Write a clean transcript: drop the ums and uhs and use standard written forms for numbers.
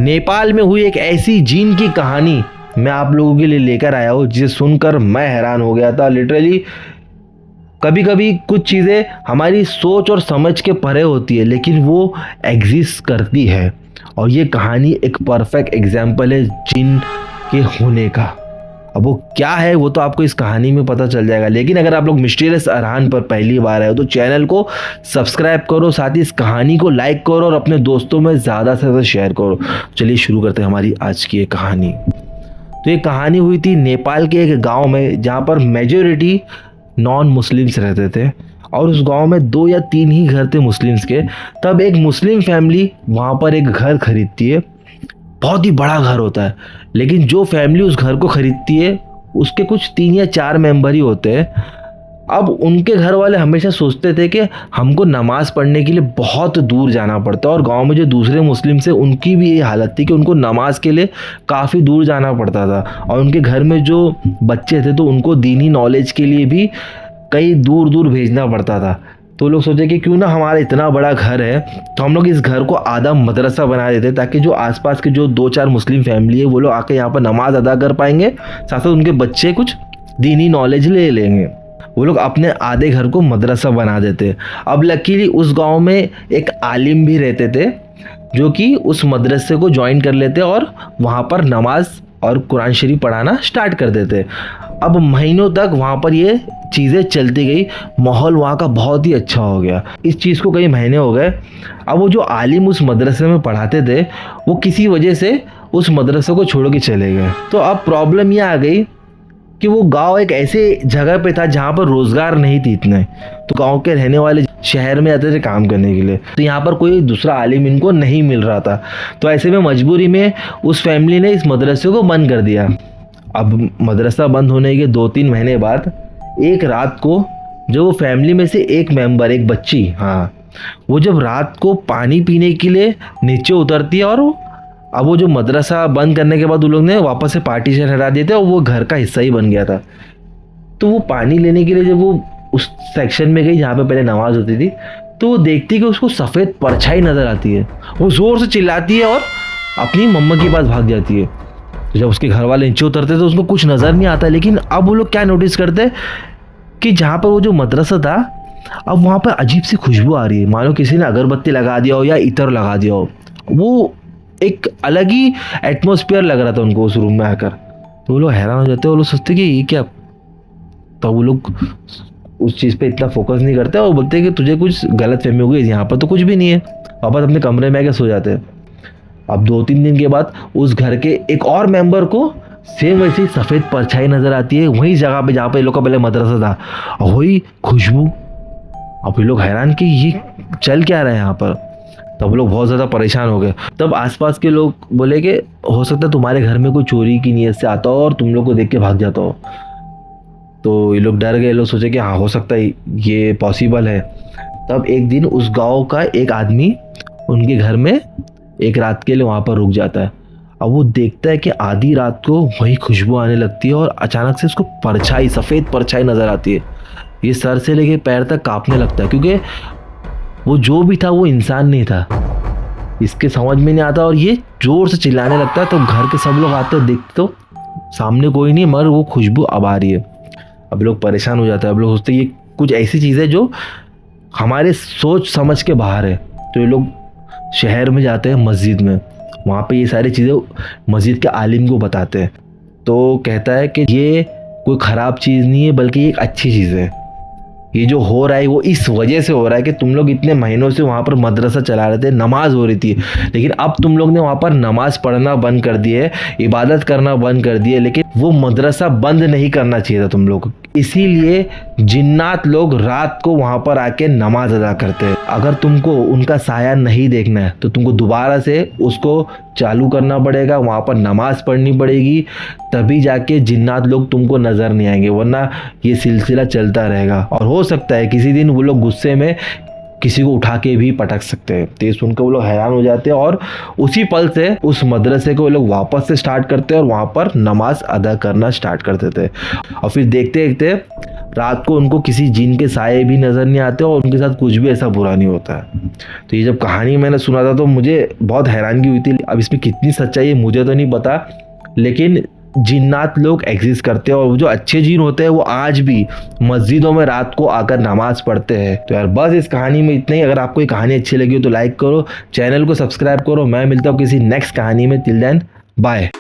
नेपाल में हुई एक ऐसी जीन की कहानी मैं आप लोगों के लिए लेकर आया हूँ जिसे सुनकर मैं हैरान हो गया था। लिटरली कभी कभी कुछ चीज़ें हमारी सोच और समझ के परे होती है लेकिन वो एग्जिस्ट करती है, और ये कहानी एक परफेक्ट एग्जाम्पल है जिन के होने का। अब वो क्या है वो तो आपको इस कहानी में पता चल जाएगा, लेकिन अगर आप लोग मिस्टीरियस अरहान पर पहली बार आए हो तो चैनल को सब्सक्राइब करो, साथ ही इस कहानी को लाइक करो और अपने दोस्तों में ज़्यादा से ज़्यादा शेयर करो। चलिए शुरू करते हैं हमारी आज की ये कहानी। तो ये कहानी हुई थी नेपाल के एक गांव में जहाँ पर मेजोरिटी नॉन मुस्लिम्स रहते थे, और उस गांव में 2 या 3 ही घर थे मुस्लिम्स के। तब एक मुस्लिम फैमिली वहाँ पर एक घर खरीदती है। बहुत ही बड़ा घर होता है, लेकिन जो फैमिली उस घर को खरीदती है उसके कुछ 3 या 4 मेंबर ही होते हैं। अब उनके घर वाले हमेशा सोचते थे कि हमको नमाज पढ़ने के लिए बहुत दूर जाना पड़ता है, और गांव में जो दूसरे मुस्लिम से उनकी भी ये हालत थी कि उनको नमाज के लिए काफ़ी दूर जाना पड़ता था, और उनके घर में जो बच्चे थे तो उनको दीनी नॉलेज के लिए भी कई दूर दूर भेजना पड़ता था। तो लोग सोचे कि क्यों ना हमारा इतना बड़ा घर है तो हम लोग इस घर को आधा मदरसा बना देते, ताकि जो आसपास के जो 2-4 मुस्लिम फैमिली है वो लोग आके यहाँ पर नमाज अदा कर पाएंगे, साथ साथ उनके बच्चे कुछ दीनी नॉलेज ले लेंगे। वो लोग अपने आधे घर को मदरसा बना देते। अब लकीली उस गांव में एक आलिम भी रहते थे जो कि उस मदरसे को ज्वाइन कर लेते और वहाँ पर नमाज और कुरान शरीफ पढ़ाना स्टार्ट कर देते। अब महीनों तक वहाँ पर ये चीज़ें चलती गई, माहौल वहाँ का बहुत ही अच्छा हो गया। इस चीज़ को कई महीने हो गए। अब वो जो आलिम उस मदरसे में पढ़ाते थे वो किसी वजह से उस मदरसे को छोड़ के चले गए। तो अब प्रॉब्लम ये आ गई कि वो गांव एक ऐसे जगह पे था जहाँ पर रोज़गार नहीं थी इतने, तो गांव के रहने वाले शहर में आते थे काम करने के लिए, तो यहाँ पर कोई दूसरा आलिम इनको नहीं मिल रहा था। तो ऐसे में मजबूरी में उस फैमिली ने इस मदरसे को बंद कर दिया। अब मदरसा बंद होने के 2-3 महीने बाद एक रात को जो वो फैमिली में से एक मेंबर, एक बच्ची, वो जब रात को पानी पीने के लिए नीचे उतरती है, और अब वो जो मदरसा बंद करने के बाद उन लोग ने वापस से पार्टीशन हटा दिए थे और वो घर का हिस्सा ही बन गया था। तो वो पानी लेने के लिए जब वो उस सेक्शन में गई जहाँ पे पहले नमाज होती थी, तो वो देखती कि उसको सफ़ेद परछाई नज़र आती है। वो ज़ोर से चिल्लाती है और अपनी मम्मा के पास भाग जाती है। तो जब उसके घर वाले नीचे उतरते तो उसको कुछ नज़र नहीं आता, लेकिन अब वो लोग क्या नोटिस करते कि जहाँ पर वो जो मदरसा था अब वहाँ पर अजीब सी खुशबू आ रही है, मानो किसी ने अगरबत्ती लगा दिया हो या इतर लगा दिया हो। वो एक अलग ही एटमॉस्फेयर लग रहा था उनको उस रूम में आकर। तो वो लोग हैरान हो जाते हैं, वो लोग सोचते कि ये क्या। तो वो लोग उस चीज़ पे इतना फोकस नहीं करते और बोलते हैं कि तुझे कुछ गलत फहमी हो गई, यहाँ पर तो कुछ भी नहीं है। वापस अपने कमरे में आके सो जाते हैं। अब 2-3 दिन के बाद उस घर के एक और मेंबर को सेम वैसी सफ़ेद परछाई नज़र आती है, वही जगह पे जहाँ पे ये लोग का पहले मदरसा था, और वही खुशबू। अब ये लोग हैरान कि ये चल क्या रहा है यहाँ पर। तब लोग बहुत ज़्यादा परेशान हो गए। तब आसपास के लोग बोले कि हो सकता है तुम्हारे घर में कोई चोरी की नीयत से आता हो और तुम लोग को देख के भाग जाता हो। तो ये लोग डर गए। लोग सोचे कि हाँ हो सकता है ये पॉसिबल है। तब एक दिन उस गांव का एक आदमी उनके घर में एक रात के लिए वहाँ पर रुक जाता है। अब वो देखता है कि आधी रात को वही खुशबू आने लगती है और अचानक से उसको परछाई, सफ़ेद परछाई नज़र आती है। ये सर से लेके पैर तक काँपने लगता है, क्योंकि वो जो भी था वो इंसान नहीं था। इसके समझ में नहीं आता और ये जोर से चिल्लाने लगता है। तो घर के सब लोग आते हैं, देखते तो सामने कोई नहीं, मगर वो खुशबू अब आ रही है। अब लोग परेशान हो जाते हैं। अब लोग सोचते हैं ये कुछ ऐसी चीज़ है जो हमारे सोच समझ के बाहर है। तो ये लोग शहर में जाते हैं मस्जिद में, वहाँ पे ये सारी चीज़ें मस्जिद के आलिम को बताते हैं। तो कहता है कि ये कोई ख़राब चीज़ नहीं है बल्कि एक अच्छी चीज़ है। ये जो हो रहा है वो इस वजह से हो रहा है कि तुम लोग इतने महीनों से वहाँ पर मदरसा चला रहे थे, नमाज हो रही थी, लेकिन अब तुम लोग ने वहाँ पर नमाज पढ़ना बंद कर दिए, इबादत करना बंद कर दिए, लेकिन वो मदरसा बंद नहीं करना चाहिए था तुम लोग। इसीलिए जिन्नात लोग रात को वहाँ पर आके नमाज अदा करते हैं। अगर तुमको उनका साया नहीं देखना है तो तुमको दोबारा से उसको चालू करना पड़ेगा, वहाँ पर नमाज पढ़नी पड़ेगी, तभी जाके जिन्नात लोग तुमको नज़र नहीं आएंगे, वरना ये सिलसिला चलता रहेगा। और हो सकता है किसी दिन वो लोग गुस्से में किसी को उठा के भी पटक सकते हैं। तो ये सुनकर वो लोग हैरान हो जाते हैं और उसी पल से उस मदरसे को वो लोग वापस से स्टार्ट करते हैं और वहाँ पर नमाज अदा करना स्टार्ट करते थे। और फिर देखते देखते रात को उनको किसी जिन के साए भी नज़र नहीं आते और उनके साथ कुछ भी ऐसा बुरा नहीं होता है। तो ये जब कहानी मैंने सुना था तो मुझे बहुत हैरानगी हुई थी। अब इसमें कितनी सच्चाई है मुझे तो नहीं पता, लेकिन जिन्नात लोग एग्जिस्ट करते हैं और जो अच्छे जिन होते हैं वो आज भी मस्जिदों में रात को आकर नमाज पढ़ते हैं। तो यार बस इस कहानी में इतना ही। अगर आपको ये कहानी अच्छी लगी हो तो लाइक करो, चैनल को सब्सक्राइब करो। मैं मिलता हूँ किसी नेक्स्ट कहानी में। Till then bye.